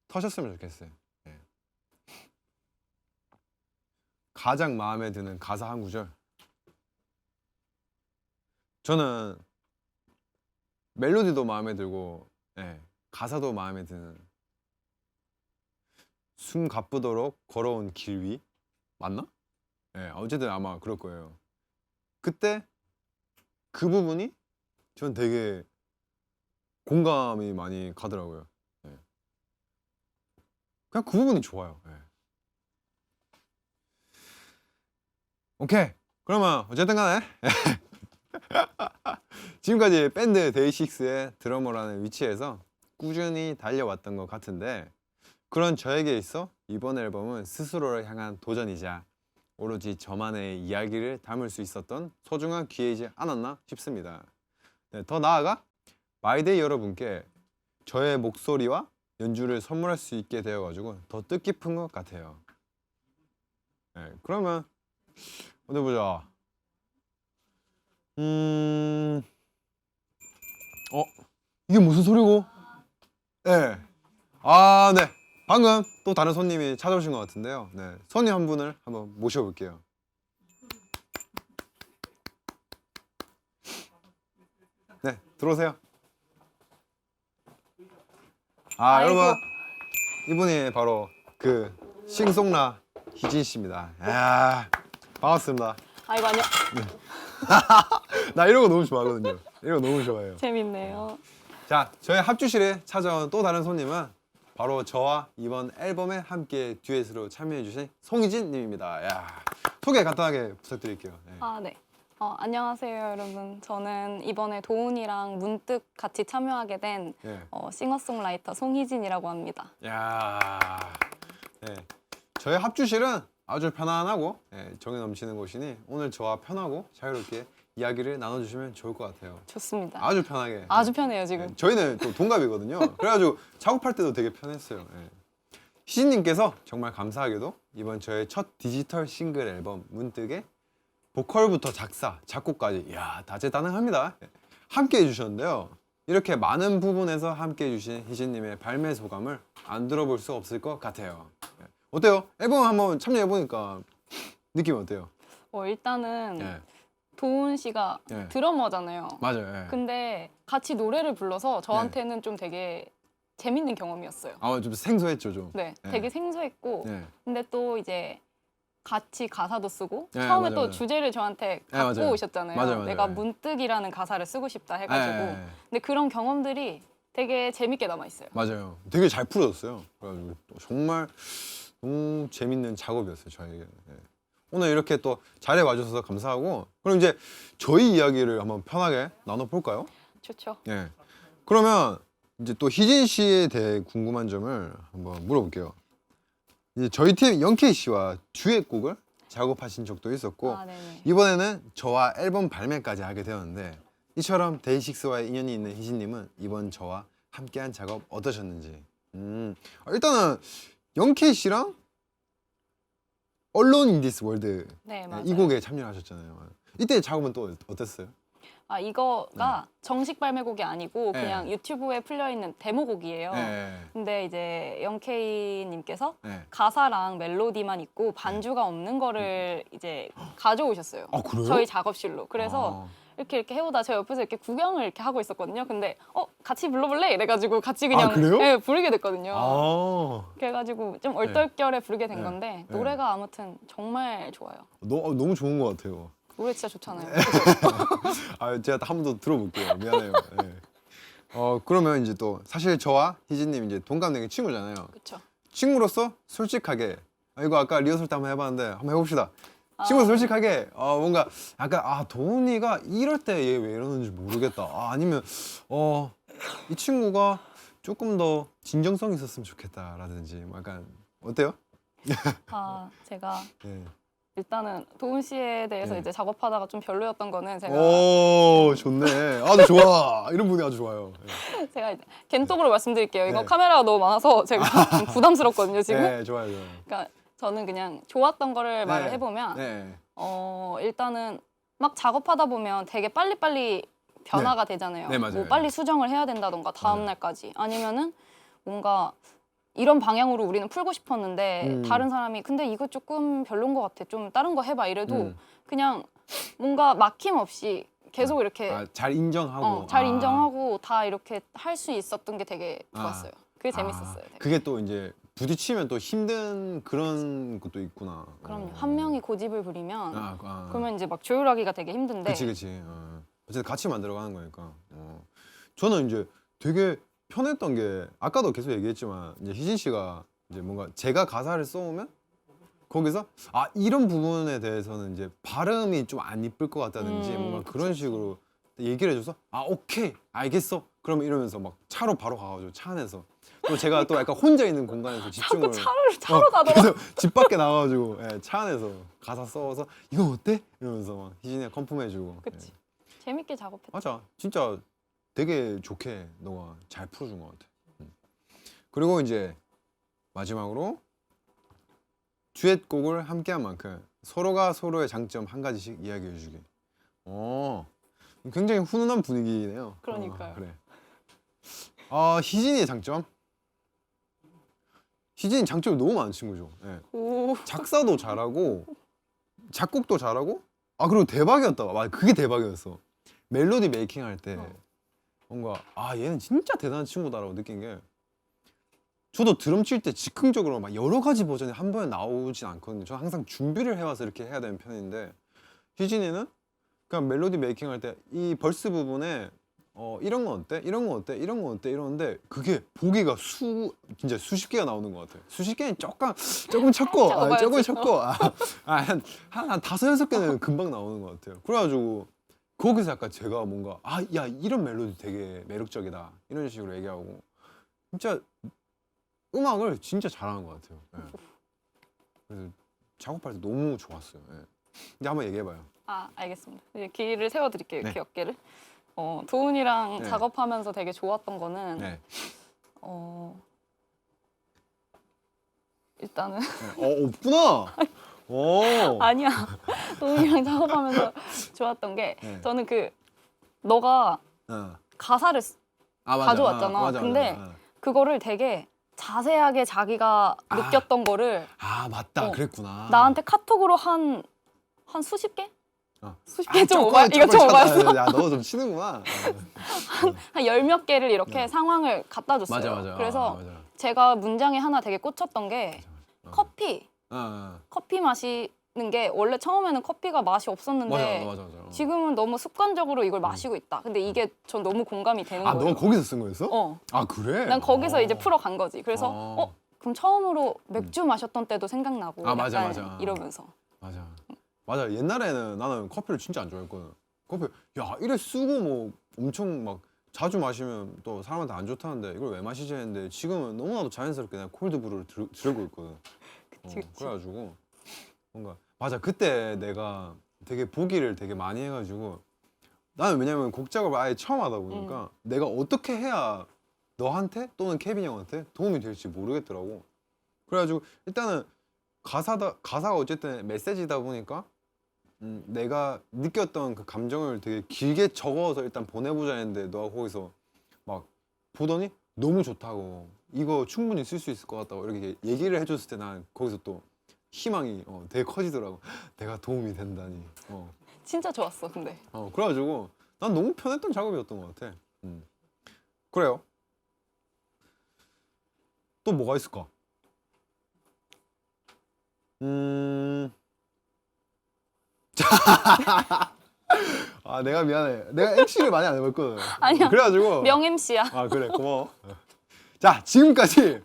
터셨으면 좋겠어요. 예. 가장 마음에 드는 가사 한 구절. 저는 멜로디도 마음에 들고 가사도 마음에 드는 숨 가쁘도록 걸어온 길 위, 맞나? 어쨌든 아마 그럴 거예요. 그때 그 부분이 전 되게 공감이 많이 가더라고요. 그냥 그 부분이 좋아요. 오케이, 그러면 어쨌든 간에 지금까지 밴드 데이식스의 드러머라는 위치에서 꾸준히 달려왔던 것 같은데, 그런 저에게 있어 이번 앨범은 스스로를 향한 도전이자 오로지 저만의 이야기를 담을 수 있었던 소중한 기회이지 않았나 싶습니다. 더 나아가 마이데이 여러분께 저의 목소리와 연주를 선물할 수 있게 되어가지고 더 뜻깊은 것 같아요. 그러면 어디 보자. 이게 무슨 소리고? 네. 네. 방금 또 다른 손님이 찾아오신 것 같은데요. 네. 손님 한 분을 한번 모셔볼게요. 네, 들어오세요. 아이고. 여러분, 이분이 바로 그 싱송라 희진 씨입니다. 반갑습니다. 아이고 안녕. 나 이런 거 너무 좋아하거든요. 이런 거 너무 좋아해요. 재밌네요. 자, 저희 합주실에 찾아온 또 다른 손님은 바로 저와 이번 앨범에 함께 듀엣으로 참여해주신 송희진 님입니다. 소개 간단하게 부탁드릴게요. 네. 안녕하세요 여러분. 저는 이번에 도훈이랑 문득 같이 참여하게 된 싱어송라이터 송희진이라고 합니다. 저희 합주실은 아주 편안하고 정이 넘치는 곳이니 오늘 저와 편하고 자유롭게 이야기를 나눠주시면 좋을 것 같아요. 좋습니다. 아주 편하게. 아주 편해요 지금. 저희는 또 동갑이거든요. 그래가지고 작업할 때도 되게 편했어요. 희진님께서 정말 감사하게도 이번 저의 첫 디지털 싱글 앨범 문득에 보컬부터 작사, 작곡까지 다재다능합니다. 함께 해주셨는데요. 이렇게 많은 부분에서 함께 해주신 희진님의 발매 소감을 안 들어볼 수 없을 것 같아요. 어때요? 앨범 한번 참여해보니까 느낌이 어때요? 일단은 도훈 씨가 드러머잖아요. 맞아요. 근데 같이 노래를 불러서 저한테는 좀 되게 재밌는 경험이었어요. 좀 생소했죠, 좀. 네, 되게 생소했고 근데 또 이제 같이 가사도 쓰고 처음에 또 주제를 저한테 갖고 오셨잖아요. 맞아요. 내가 문득이라는 가사를 쓰고 싶다 해가지고 근데 그런 경험들이 되게 재밌게 남아있어요. 맞아요. 되게 잘 풀어졌어요. 그래가지고 정말 너무 재밌는 작업이었어요, 저에게. 오늘 이렇게 또 자리에 와주셔서 감사하고, 그럼 이제 저희 이야기를 한번 편하게 나눠볼까요? 좋죠. 그러면 이제 또 희진 씨에 대해 궁금한 점을 한번 물어볼게요. 이제 저희 팀 영케이 씨와 듀엣곡을 작업하신 적도 있었고 이번에는 저와 앨범 발매까지 하게 되었는데, 이처럼 데이식스와의 인연이 있는 희진님은 이번 저와 함께한 작업 어떠셨는지. 일단은 영케이 씨랑 Alone in this world 이 곡에 참여를 하셨잖아요. 이때 작업은 또 어땠어요? 이거가 정식 발매곡이 아니고 그냥 유튜브에 풀려있는 데모곡이에요. 근데 이제 영케이님께서 가사랑 멜로디만 있고 반주가 없는 거를 이제 가져오셨어요. 그래요? 저희 작업실로. 그래서 이렇게 해오다 저 옆에서 이렇게 구경을 이렇게 하고 있었거든요. 근데 같이 불러볼래? 이래가지고 같이 그냥 부르게 됐거든요. 그래가지고 좀 얼떨결에 부르게 된 건데 노래가 아무튼 정말 좋아요. 너무 좋은 것 같아요. 노래 진짜 좋잖아요. 제가 한 번 더 들어볼게요. 미안해요. 그러면 이제 또 사실 저와 희진님 이제 동갑내기 친구잖아요. 그렇죠. 친구로서 솔직하게 이거 아까 리허설 때 한번 해봤는데 한번 해봅시다. 친구 솔직하게 뭔가 약간 도훈이가 이럴 때 얘 왜 이러는지 모르겠다. 아니면 이 친구가 조금 더 진정성 있었으면 좋겠다라든지 뭐 약간 어때요? 제가 네. 일단은 도훈 씨에 대해서 네. 이제 작업하다가 좀 별로였던 거는 제가 오 좋네. 아주 좋아. 이런 분이 아주 좋아요. 네. 제가 이제 겐톡으로 말씀드릴게요. 이거 네. 카메라가 너무 많아서 제가 좀 부담스럽거든요 지금. 네, 좋아요. 그러니까 저는 그냥 좋았던 거를 말을 해보면 네. 일단은 막 작업하다 보면 되게 빨리빨리 변화가 되잖아요. 네, 맞아요. 뭐 빨리 수정을 해야 된다던가 다음 맞아요. 날까지 아니면은 뭔가 이런 방향으로 우리는 풀고 싶었는데 다른 사람이 근데 이거 조금 별론 것 같아. 좀 다른 거 해봐 이래도 그냥 뭔가 막힘없이 계속 이렇게 잘 인정하고 잘 인정하고 다 이렇게 할 수 있었던 게 되게 좋았어요. 그게 재밌었어요. 되게. 그게 또 이제 부딪히면 또 힘든 그런 것도 있구나. 그럼요. 한 명이 고집을 부리면 아. 그러면 이제 막 조율하기가 되게 힘든데 그치. 어쨌든 같이 만들어가는 거니까. 저는 이제 되게 편했던 게 아까도 계속 얘기했지만 이제 희진 씨가 이제 뭔가 제가 가사를 써오면 거기서 이런 부분에 대해서는 이제 발음이 좀 안 이쁠 것 같다든지 뭔가 그런 식으로 얘기를 해줘서 오케이 알겠어 그러면 이러면서 막 차로 바로 가가지고 차 안에서 또 제가 또 약간 혼자 있는 공간에서 집중을 차로 가더라고요. 그래서 집 밖에 나가가지고 차 안에서 가사 써서 이거 어때? 이러면서 막 희진이가 컨펌해주고. 그치. 재밌게 작업했다. 맞아. 진짜 되게 좋게 너가 잘 풀어준 것 같아. 그리고 이제 마지막으로 듀엣곡을 함께한 만큼 서로가 서로의 장점 한 가지씩 이야기해주기. 굉장히 훈훈한 분위기네요. 그러니까요. 그래. 희진이의 장점? 희진이 장점이 너무 많은 친구죠. 예. 오. 작사도 잘하고 작곡도 잘하고 그리고 대박이었다. 맞아, 그게 대박이었어. 멜로디 메이킹 할 때 뭔가 얘는 진짜 대단한 친구다라고 느낀 게 저도 드럼 칠 때 즉흥적으로 막 여러 가지 버전이 한 번에 나오진 않거든요. 저는 항상 준비를 해와서 이렇게 해야 되는 편인데 희진이는 그냥 멜로디 메이킹 할 때 이 벌스 부분에 이런 건 어때? 이런 건 어때? 이런 건 어때? 이러는데 그게 보기가 진짜 수십 개가 나오는 것 같아요. 수십 개는 조금 쳤고 조금 쳤고 한 다섯 여섯 개는 금방 나오는 것 같아요. 그래가지고 거기서 약간 제가 뭔가 야 이런 멜로디 되게 매력적이다 이런 식으로 얘기하고 진짜 음악을 진짜 잘하는 것 같아요. 그래서 작업할 때 너무 좋았어요. 이제 한번 얘기해봐요. 알겠습니다. 이제 길을 세워드릴게요. 이렇게 네. 어깨를. 도훈이랑 네. 작업하면서 되게 좋았던 거는 네. 일단은 없구나. 아니야. 도훈이랑 작업하면서 좋았던 게 네. 저는 너가 가사를 맞아. 가져왔잖아. 맞아. 근데 그거를 되게 자세하게 자기가 느꼈던 거를 맞다. 그랬구나. 나한테 카톡으로 한 수십 개? 수십 개 좀 조금, 이거 좀 오바였어. 야, 너 좀 치는구나. 한 열 몇 개를 이렇게 상황을 갖다 줬어요. 맞아. 그래서 맞아. 제가 문장에 하나 되게 꽂혔던 게 커피 마시는 게 원래 처음에는 커피가 맛이 없었는데 맞아. 지금은 너무 습관적으로 이걸 마시고 있다. 근데 이게 전 너무 공감이 되는 거예요. 너 거기서 쓴 거였어? 그래? 난 거기서 이제 풀어간 거지. 그래서 그럼 처음으로 맥주 마셨던 때도 생각나고 맞아. 약간 이러면서. 맞아. 옛날에는 나는 커피를 진짜 안 좋아했거든. 커피 이래 쓰고 뭐 엄청 막 자주 마시면 또 사람한테 안 좋다는데 이걸 왜 마시지 했는데 지금은 너무나도 자연스럽게 내가 콜드브루를 들고 있거든. 그치. 그래가지고 뭔가 맞아. 그때 내가 되게 보기를 되게 많이 해가지고 나는 왜냐면 곡 작업을 아예 처음 하다 보니까 내가 어떻게 해야 너한테 또는 케빈 형한테 도움이 될지 모르겠더라고. 그래가지고 일단은 가사가 어쨌든 메시지다 보니까 내가 느꼈던 그 감정을 되게 길게 적어서 일단 보내보자 했는데 너가 거기서 막 보더니 너무 좋다고 이거 충분히 쓸 수 있을 것 같다고 이렇게 얘기를 해줬을 때 난 거기서 또 희망이 되게 커지더라고. 내가 도움이 된다니. 진짜 좋았어 근데. 그래가지고 난 너무 편했던 작업이었던 것 같아. 그래요. 또 뭐가 있을까? 내가 미안해. 내가 MC를 많이 안 해봤거든. 아니야. 그래가지고 명 MC야. 그래 고마워. 자 지금까지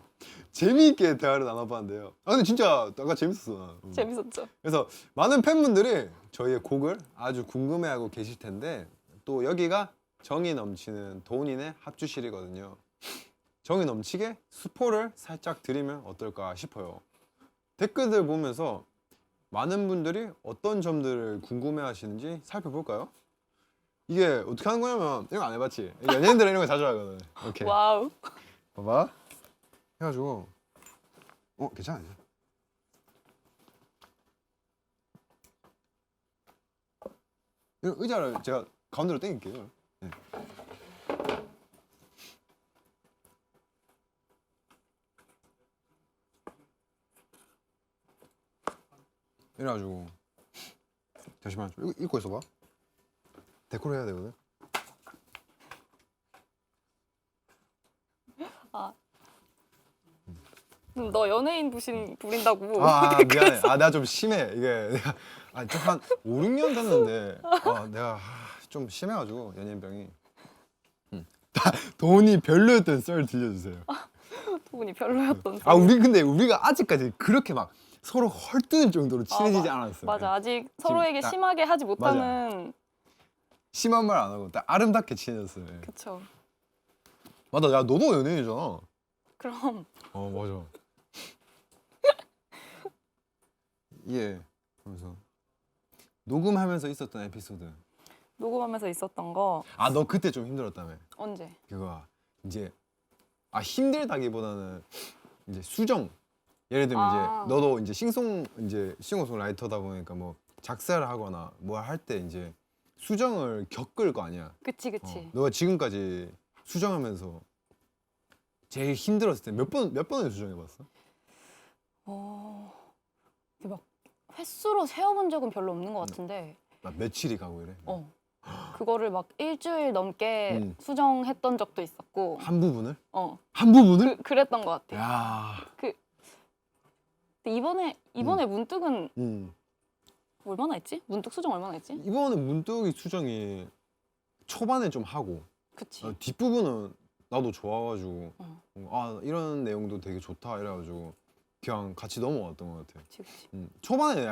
재미있게 대화를 나눠봤는데요. 아 근데 진짜 아까 재밌었어. 재밌었죠. 그래서 많은 팬분들이 저희의 곡을 아주 궁금해하고 계실 텐데 또 여기가 정이 넘치는 도훈이네 합주실이거든요. 정이 넘치게 스포를 살짝 드리면 어떨까 싶어요. 댓글들 보면서 많은 분들이 어떤 점들을 궁금해 하시는지 살펴볼까요? 이게 어떻게 하는 거냐면 이거 안 해봤지? 연예인들은 이런 거 자주 하거든. 오케이. 와우. 봐봐. 해가지고 괜찮아. 이 의자를 제가 가운데로 당길게요. 네. 이래가지고 잠시만 이거 읽고 있어봐. 데코를 해야 되거든. 너 연예인 부린다고. 미안해. 내가 좀 심해. 이게 내가 좀한 5, 6년 됐는데 내가 좀 심해가지고 연예인병이. 돈이 별로였던 썰 들려주세요. 도훈이 별로였던. 근데 우리가 아직까지 그렇게 막 서로 헐뜯을 정도로 친해지지 않았어요. 맞아. 아직 서로에게 심하게 하지 못하는. 심한 말 안 하고 딱 아름답게 친해졌어요. 그쵸. 맞아. 야 너도 연예인이잖아. 그럼. 맞아. 예. 그러면서 녹음하면서 있었던 에피소드. 녹음하면서 있었던 거. 너 그때 좀 힘들었다며. 언제? 그거 이제 힘들다기보다는 이제 수정. 예를 들면 이제 너도 이제 싱어송라이터다 보니까 뭐 작사를 하거나 뭐 할 때 이제 수정을 겪을 거 아니야. 그치. 너가 지금까지 수정하면서 제일 힘들었을 때 몇 번을 수정해봤어? 막 횟수로 세어본 적은 별로 없는 것 같은데. 막 며칠이 가고 이래? 그거를 막 일주일 넘게 수정했던 적도 있었고. 한 부분을? 한 부분을? 그랬던 것 같아. 야. 근데 이번에 문득은 얼마나 했지? 문득 수정 얼마나 했지? 이번에 문득이 수정이 초반에 좀 하고. 그치. 뒷부분은 나도 좋아가지고 이런 내용도 되게 좋다 이래가지고 그냥 같이 넘어왔던 것 같아. 그치. 초반에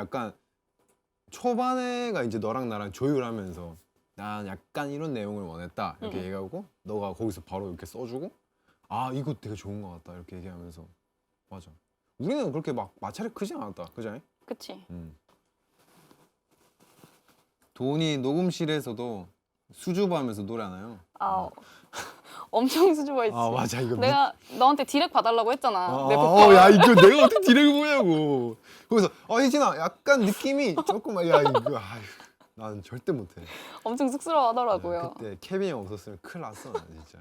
초반에가 이제 너랑 나랑 조율하면서 난 약간 이런 내용을 원했다 이렇게 얘기하고 너가 거기서 바로 이렇게 써주고 이거 되게 좋은 것 같다 이렇게 얘기하면서. 맞아. 우리는 그렇게 막 마찰이 크지 않았다. 그지? 그치. 도훈이 녹음실에서도 수줍어하면서 노래하나요? 엄청 수줍어했지. 맞아. 이거 내가 너한테 디렉 봐달라고 했잖아. 내 야 이거 내가 어떻게 디렉을 보냐고. 거기서 혜진아 약간 느낌이 조금 이거 나는 절대 못해. 엄청 쑥스러워하더라고요. 그때 케빈 형 없었으면 큰일 났어 나 진짜.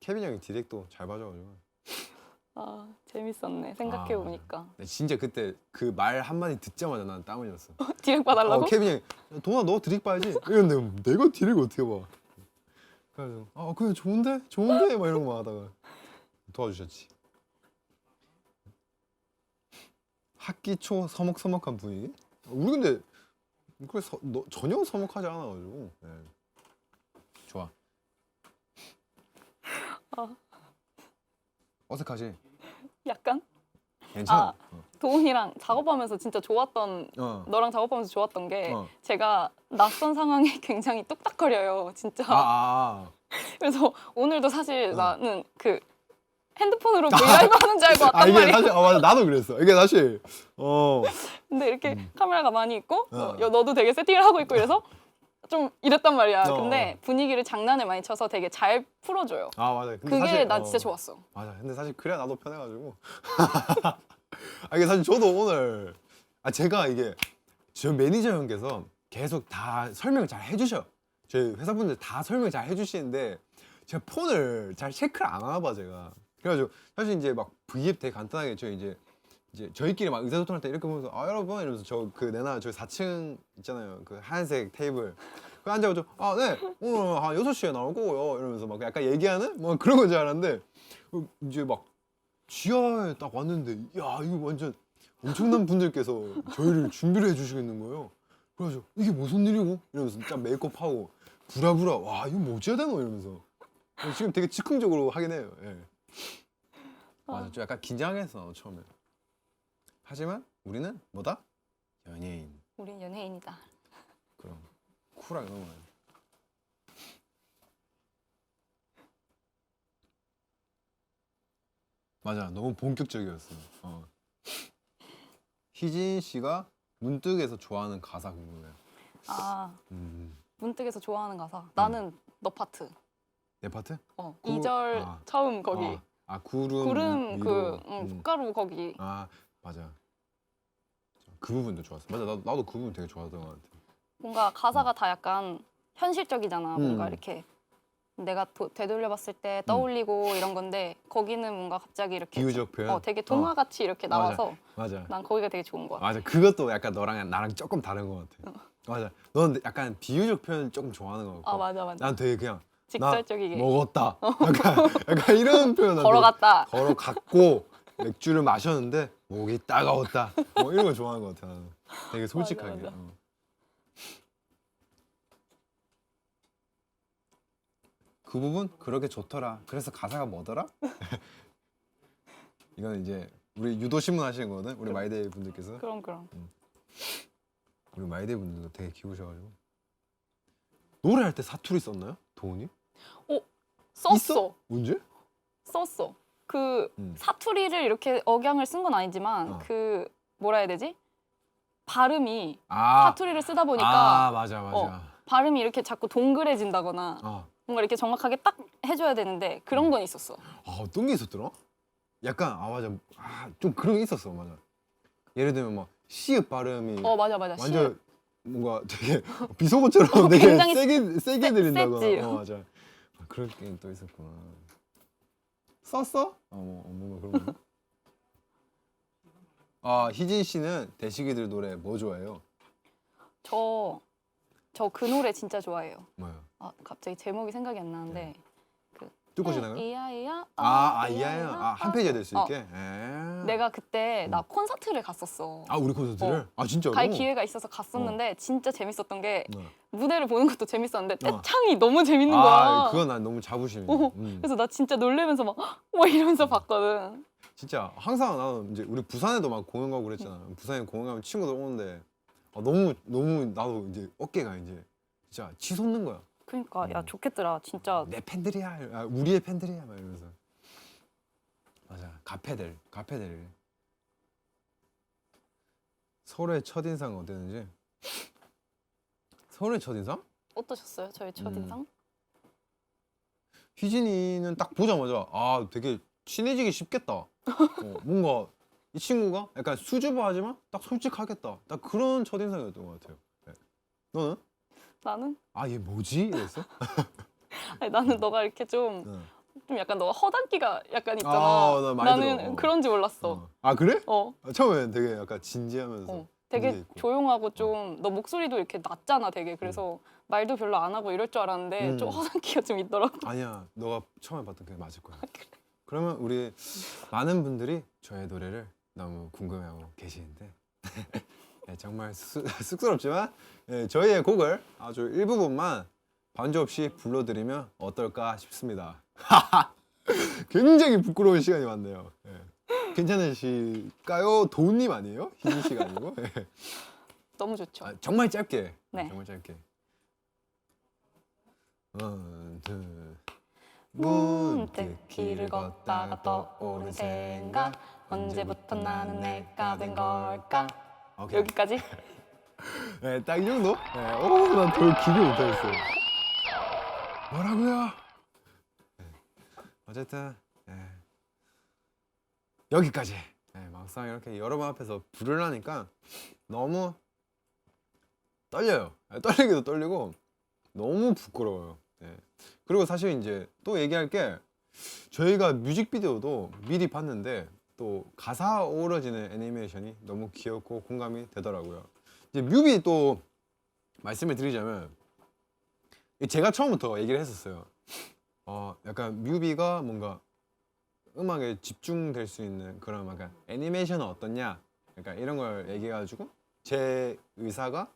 케빈 형이 디렉도 잘 봐줘가지고. 재밌었네 생각해보니까. 진짜 그때 그 말 한마디 듣자마자 난 땀 흘렸어. 디렉 봐달라고? 케빈 형이 도훈아 너 디렉 봐야지. 이랬는데 내가 디렉 어떻게 봐. 그래서 그냥 좋은데 막 이런 거 하다가 도와주셨지. 학기 초 서먹서먹한 분위기? 우리 근데 전혀 서먹하지 않아가지고. 네. 좋아. 어색하지? 약간? 괜찮아. 도훈이랑 작업하면서 진짜 좋았던 너랑 작업하면서 좋았던 게 제가 낯선 상황에 굉장히 뚝딱거려요 진짜. 그래서 오늘도 사실 나는 그 핸드폰으로 브이라이브 하는 줄 알고 왔단 이게 말이야. 사실 맞아 나도 그랬어. 이게 사실 근데 이렇게 카메라가 많이 있고 너도 되게 세팅을 하고 있고 이래서 좀 이랬단 말이야. 근데 분위기를 장난을 많이 쳐서 되게 잘 풀어줘요. 맞아. 근데 그게 사실, 나 진짜 좋았어. 맞아. 근데 사실 그래야 나도 편해가지고. 이게 사실 저도 오늘 제가 이게 저 매니저 형께서 계속 다 설명을 잘 해주셔. 저희 회사분들 다 설명 잘 해주시는데 제가 폰을 잘 체크를 안 하나 봐 제가. 그래가지고 사실 이제 막 V앱 되게 간단하게 이제 저희끼리 막 의사소통할 때 이렇게 보면서 여러분 이러면서 저 4층 있잖아요. 그 하얀색 테이블 그 앉아가지고 네 오늘 한 6시에 나올 거고요 이러면서 막 약간 얘기하는 뭐 그런 건 줄 알았는데 이제 막 지하에 딱 왔는데 야 이거 완전 엄청난 분들께서 저희를 준비를 해주시겠는 거예요. 그래가지고 이게 무슨 일이고 이러면서 딱 메이크업하고 부라부라 이거 뭐 어찌해야 되노 이러면서 지금 되게 즉흥적으로 하긴 해요. 예. 맞아, 좀 약간 긴장했어 처음에. 하지만 우리는 뭐다? 연예인. 우린 연예인이다. 그럼 쿨하게 넘어가야 돼. 맞아, 너무 본격적이었어. 희진 씨가 문득에서 좋아하는 가사 궁금해요. 아, 음. 문득에서 좋아하는 가사. 나는 너 파트. 내 파트? 구- 2절 아. 처음 거기. 구름 위로. 붓가루 거기. 아 맞아. 그 부분도 좋았어. 맞아, 나도 그 부분 되게 좋아하던 것 같아. 뭔가 가사가 다 약간 현실적이잖아. 뭔가 음. 이렇게 내가 되돌려봤을 때 떠올리고 이런 건데 거기는 뭔가 갑자기 이렇게 비유적 표현. 되게 동화같이 이렇게 맞아. 나와서 맞아. 난 거기가 되게 좋은 거야. 맞아. 그것도 약간 너랑 나랑 조금 다른 것 같아. 맞아. 넌 약간 비유적 표현 조금 좋아하는 것 같고. 아 맞아 맞아. 난 되게 그냥 직설적이게. 나 먹었다. 약간 이런 표현. 걸어갔다. 걸어갔고 맥주를 마셨는데 목이 따가웠다. 뭐 이런 거 좋아하는 것 같아. 나는. 되게 솔직하게. 맞아. 그 부분 그렇게 좋더라. 그래서 가사가 뭐더라? 이건 이제 우리 유도 신문 하시는 거거든. 우리 마이데이 분들께서. 그럼. 우리 마이데이 분들도 되게 기우셔가지고. 노래할 때 사투리 썼나요? 도훈이? 썼어. 있어? 언제? 썼어. 그 음. 사투리를 이렇게 억양을 쓴 건 아니지만 그 뭐라 해야 되지? 발음이 사투리를 쓰다 보니까 맞아. 발음이 이렇게 자꾸 동그래진다거나 뭔가 이렇게 정확하게 딱 해줘야 되는데 그런 건 있었어. 어떤 게 있었더라? 약간 맞아. 좀 그런 게 있었어. 맞아. 예를 들면 막 시읍 발음이 맞아. 완전 뭔가 되게 비속어처럼 되게 굉장히 세게 들린다거나. 셌지. 맞아. 그런 게 또 있었구나. 썼어? 뭔가 그런 거. 희진 씨는 대식이들 노래 뭐 좋아해요? 저 그 노래 진짜 좋아해요. 뭐요? 갑자기 제목이 생각이 안 나는데 뚫고 지나가요? 이야이야. 이하연. 한 페이지가 될 수 있게. 내가 그때 나 콘서트를 갔었어. 우리 콘서트를? 진짜로? 갈 기회가 있어서 갔었는데 진짜 재밌었던 게 네. 무대를 보는 것도 재밌었는데 떼창이 너무 재밌는 거야. 그건 난 너무 자부심이야. 그래서 나 진짜 놀래면서 막 이러면서 봤거든. 진짜 항상 나는 이제 우리 부산에도 막 공연 가고 그랬잖아. 부산에 공연 가면 친구들 오는데 너무 나도 이제 어깨가 이제 진짜 치솟는 거야. 그러니까 야 좋겠더라 진짜. 내 팬들이야, 우리의 팬들이야 막 이러면서. 맞아, 가패들. 서로의 첫인상 어땠는지. 서로의 첫인상? 어떠셨어요 저희 첫인상? 희진이는 딱 보자마자 되게 친해지기 쉽겠다. 뭔가 이 친구가 약간 수줍어하지만 딱 솔직하겠다. 딱 그런 첫인상이었던 것 같아요. 네. 너는? 나는? 얘 뭐지? 이랬어? 아니, 나는 너가 이렇게 좀 약간 너가 허당기가 약간 있잖아. 나 많이 나는 들어. 그런지 몰랐어. 그래? 어. 처음엔 되게 약간 진지하면서 되게 조용하고 좀 너 목소리도 이렇게 낮잖아 되게. 그래서 말도 별로 안 하고 이럴 줄 알았는데 좀 허당기가 좀 있더라고. 아니야, 너가 처음에 봤던 그게 맞을 거야. 그러면 우리 많은 분들이 저의 노래를 너무 궁금해하고 계시는데 네, 정말 쑥스럽지만 저희의 곡을 아주 일부분만 반주 없이 불러드리면 어떨까 싶습니다. 굉장히 부끄러운 시간이 왔네요. 괜찮으실까요? 도훈님 아니에요? 희진 씨가 아니고. 너무 좋죠. 정말 짧게. 네. 정말 짧게. 문득 길을 걷다가 떠오른 생각 언제부터 나는 내가 된 걸까. 오케이. 여기까지? 네, 딱 이 정도? 난 더 길게 못하겠어요. 뭐라고요? 어쨌든 여기까지. 막상 이렇게 여러분 앞에서 부르려니까 너무 떨려요. 떨리기도 떨리고 너무 부끄러워요. 그리고 사실 이제 또 얘기할 게 저희가 뮤직비디오도 미리 봤는데 또 가사 어우러지는 애니메이션이 너무 귀엽고 공감이 되더라고요. 이제 뮤비 또 말씀을 드리자면 제가 처음부터 얘기를 했었어요. 약간 뮤비가 뭔가 음악에 집중될 수 있는 그런 약간 애니메이션은 어떻냐, 약간 이런 걸 얘기해가지고 제 의사가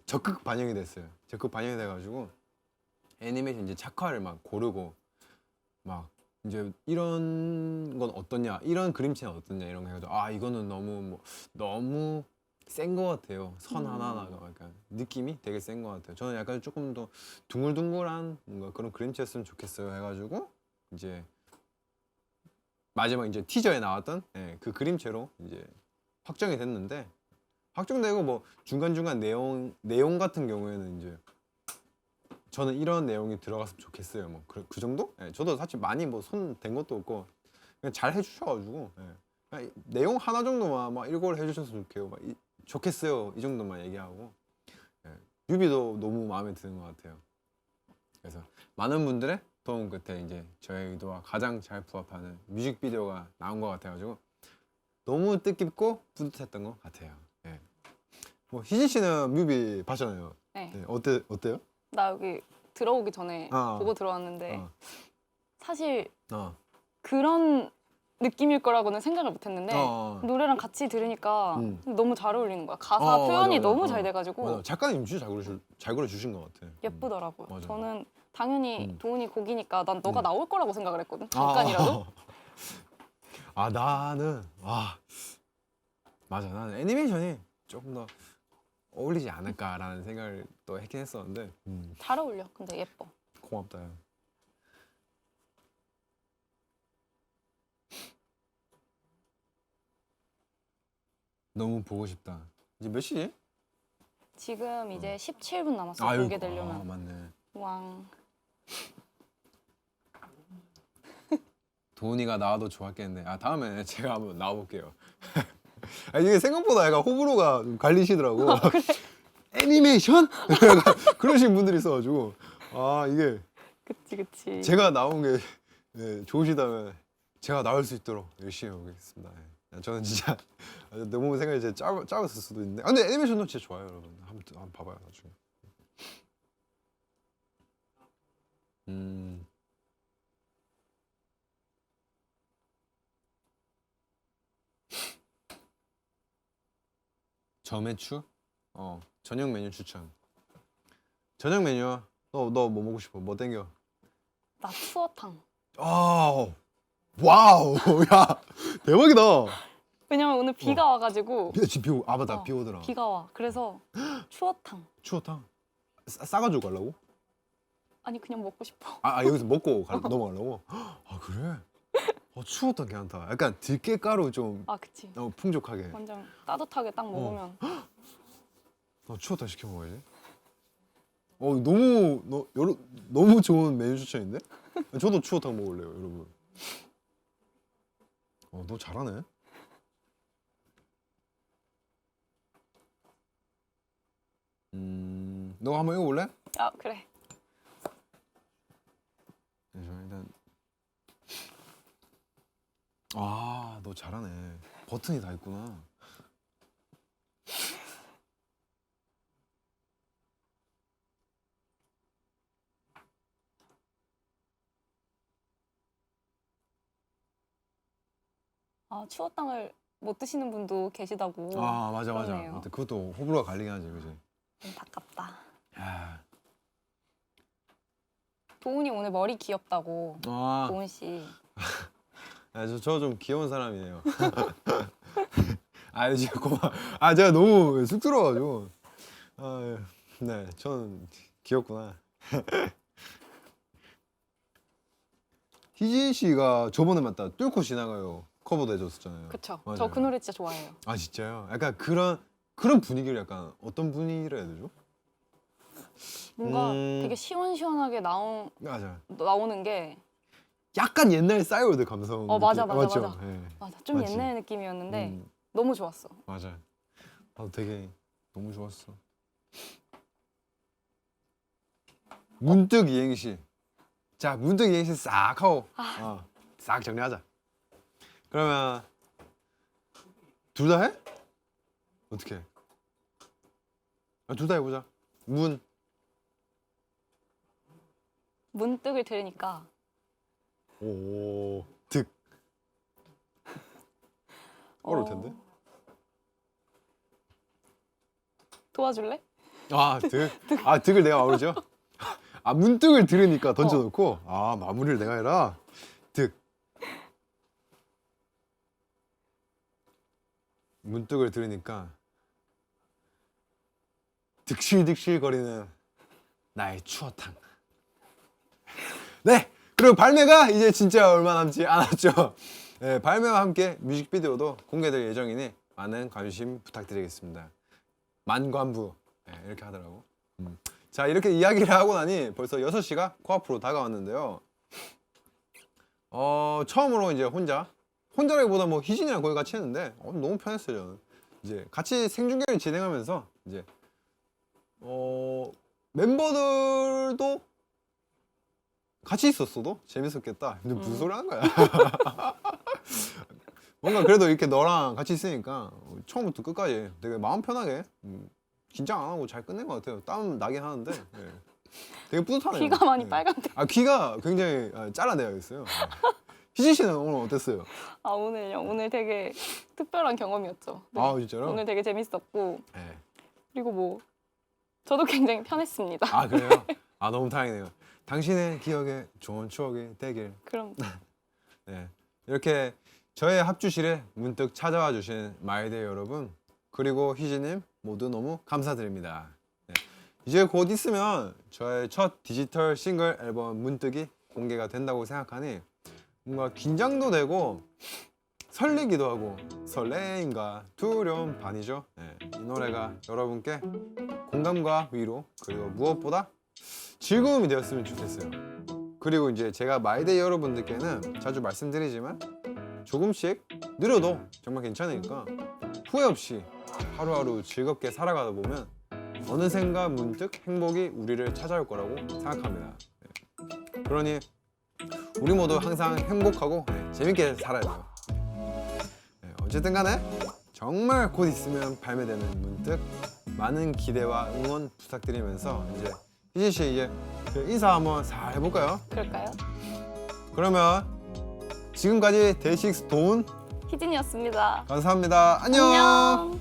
적극 반영이 됐어요. 적극 반영이 돼가지고 애니메이션 이제 작화를 막 고르고 막 이제 이런 건 어떠냐, 이런 그림체는 어떠냐 이런 거 해가지고 아 이거는 너무 센 거 같아요. 선 하나하나가 약간 느낌이 되게 센 거 같아요. 저는 약간 조금 더 둥글둥글한 뭔가 그런 그림체였으면 좋겠어요 해가지고 이제 마지막 이제 티저에 나왔던 그 그림체로 이제 확정이 됐는데, 확정되고 뭐 중간중간 내용 같은 경우에는 이제 저는 이런 내용이 들어갔으면 좋겠어요. 뭐 그 정도? 저도 사실 많이 뭐 손 댄 것도 없고 그냥 잘 해주셔가지고 그냥 내용 하나 정도만 막 이걸 해주셨으면 좋겠어요. 이 정도만 얘기하고 뮤비도 너무 마음에 드는 것 같아요. 그래서 많은 분들의 도움 끝에 이제 저의 의도와 가장 잘 부합하는 뮤직비디오가 나온 것 같아가지고 너무 뜻깊고 뿌듯했던 것 같아요. 뭐 희진 씨는 뮤비 봤잖아요. 네. 어때요? 나 여기 들어오기 전에 보고 들어왔는데 사실 그런 느낌일 거라고는 생각을 못했는데 노래랑 같이 들으니까 너무 잘 어울리는 거야. 가사 표현이 맞아. 너무 잘 돼가지고 맞아. 작가님 진짜 잘 그려주신 것 같아. 예쁘더라고요. 맞아. 저는 당연히 도훈이 곡이니까 난 너가 나올 거라고 생각을 했거든. 잠깐이라도. 나는 맞아. 나는 애니메이션이 조금 더 어울리지 않을까라는 생각을 또 했긴 했었는데 잘 어울려. 근데 예뻐. 고맙다. 야. 너무 보고 싶다. 이제 몇 시지? 지금 이제 17분 남았어. 공개되려면. 맞네. 왕. 도훈이가 나와도 좋았겠네. 다음에 제가 한번 나와볼게요. 이게 생각보다 약간 호불호가 좀 갈리시더라고. 그래. 애니메이션? 그러신 분들이 있어가지고 이게 그치. 제가 나온 게 좋으시다면 제가 나올 수 있도록 열심히 해보겠습니다. 저는 진짜 너무 생각이 진짜 짧았을 수도 있는데 근데 애니메이션도 진짜 좋아요, 여러분. 한번 봐봐요, 나중에. 저매추? 저녁 메뉴 추천. 저녁 메뉴 너 뭐 먹고 싶어? 뭐 땡겨? 나 추어탕. 와우. 야 대박이다. 왜냐면 오늘 비가 와가지고. 지금 맞다. 비 오더라. 비가 와. 그래서 추어탕. 추어탕? 싸가지고 가려고? 아니 그냥 먹고 싶어. 여기서 먹고 넘어가려고? 그래? 추어탕 괜찮다. 약간 들깨가루 좀 그치. 풍족하게. 완전 따뜻하게 딱 먹으면. 추어탕 시켜 먹어야지. 너무 좋은 메뉴 추천인데? 저도 추어탕 먹을래요, 여러분. 너 잘하네. 너 한번 읽어볼래? 그래. 일단 너 잘하네. 버튼이 다 있구나. 추어탕을 못 드시는 분도 계시다고. 맞아. 그러네요. 그것도 호불호가 갈리긴 하지, 그지? 안타깝다. 야. 도훈이 오늘 머리 귀엽다고. 도훈 씨. 저 좀 귀여운 사람이에요. 진짜 고마워. 제가 너무 쑥스러워가지고. 네, 저는 귀엽구나. 희진 씨가 저번에 맞다 뚫고 지나가요 커버도 해줬었잖아요. 그쵸. 맞아요. 저 그 노래 진짜 좋아해요. 진짜요? 약간 그런 분위기를 약간 어떤 분위기를 해야 되죠? 뭔가 되게 시원시원하게 맞아. 나오는 게. 약간 옛날 싸이월드 감성. 맞아. 맞죠? 네. 맞아. 좀 맞지? 옛날 느낌이었는데 너무 좋았어. 맞아. 되게 너무 좋았어. 문득 이행시. 자, 문득 이행시 싹 하고 싹 정리하자. 그러면 둘 다 해? 어떻게 해? 둘 다 해보자. 문득을 들으니까. 득. 어려울 텐데. 도와줄래? 득. 득을 내가 마무리죠? 문득을 들으니까 던져놓고 마무리를 내가 해라. 득. 문득을 들으니까 득실득실거리는 나의 추어탕. 네, 그리고 발매가 이제 진짜 얼마 남지 않았죠. 네, 발매와 함께 뮤직비디오도 공개될 예정이니 많은 관심 부탁드리겠습니다. 만관부 네, 이렇게 하더라고. 자, 이렇게 이야기를 하고 나니 벌써 6시가 코앞으로 다가왔는데요. 처음으로 이제 혼자라기보다 뭐 희진이랑 거의 같이 했는데 너무 편했어요. 저는 이제 같이 생중계를 진행하면서 이제 멤버들도 같이 있었어도 재밌었겠다. 근데 무슨 소리 하는 거야? 뭔가 그래도 이렇게 너랑 같이 있으니까 처음부터 끝까지 되게 마음 편하게 긴장 안 하고 잘 끝낸 것 같아요. 땀 나긴 하는데 네. 되게 뿌듯하네요. 귀가 많이 네. 빨간데. 아, 귀가 굉장히 잘라내어 있어요. 네. 희진 씨는 오늘 어땠어요? 아, 오늘요? 오늘 되게 특별한 경험이었죠. 네. 아, 진짜로? 오늘 되게 재밌었고 네. 그리고 뭐 저도 굉장히 편했습니다. 아, 그래요? 아, 너무 다행이네요. 당신의 기억에 좋은 추억이 되길. 그럼 네. 이렇게 저의 합주실에 문득 찾아와 주신 마이데이 여러분 그리고 희진님 모두 너무 감사드립니다. 네. 이제 곧 있으면 저의 첫 디지털 싱글 앨범 문득이 공개가 된다고 생각하니 뭔가 긴장도 되고 설레기도 하고 설레임과 두려움 반이죠. 네. 이 노래가 여러분께 공감과 위로 그리고 무엇보다 즐거움이 되었으면 좋겠어요. 그리고 이제 제가 마이데이 여러분들께는 자주 말씀드리지만 조금씩 느려도 정말 괜찮으니까 후회 없이 하루하루 즐겁게 살아가다 보면 어느샌가 문득 행복이 우리를 찾아올 거라고 생각합니다. 네. 그러니 우리 모두 항상 행복하고 재밌게 살아야 돼요. 네. 어쨌든 간에 정말 곧 있으면 발매되는 문득 많은 기대와 응원 부탁드리면서 이제 희진 씨 이제 인사 한번 잘 해볼까요? 그럴까요? 그러면 지금까지 데이식스 도훈 희진이었습니다. 감사합니다. 안녕. 안녕.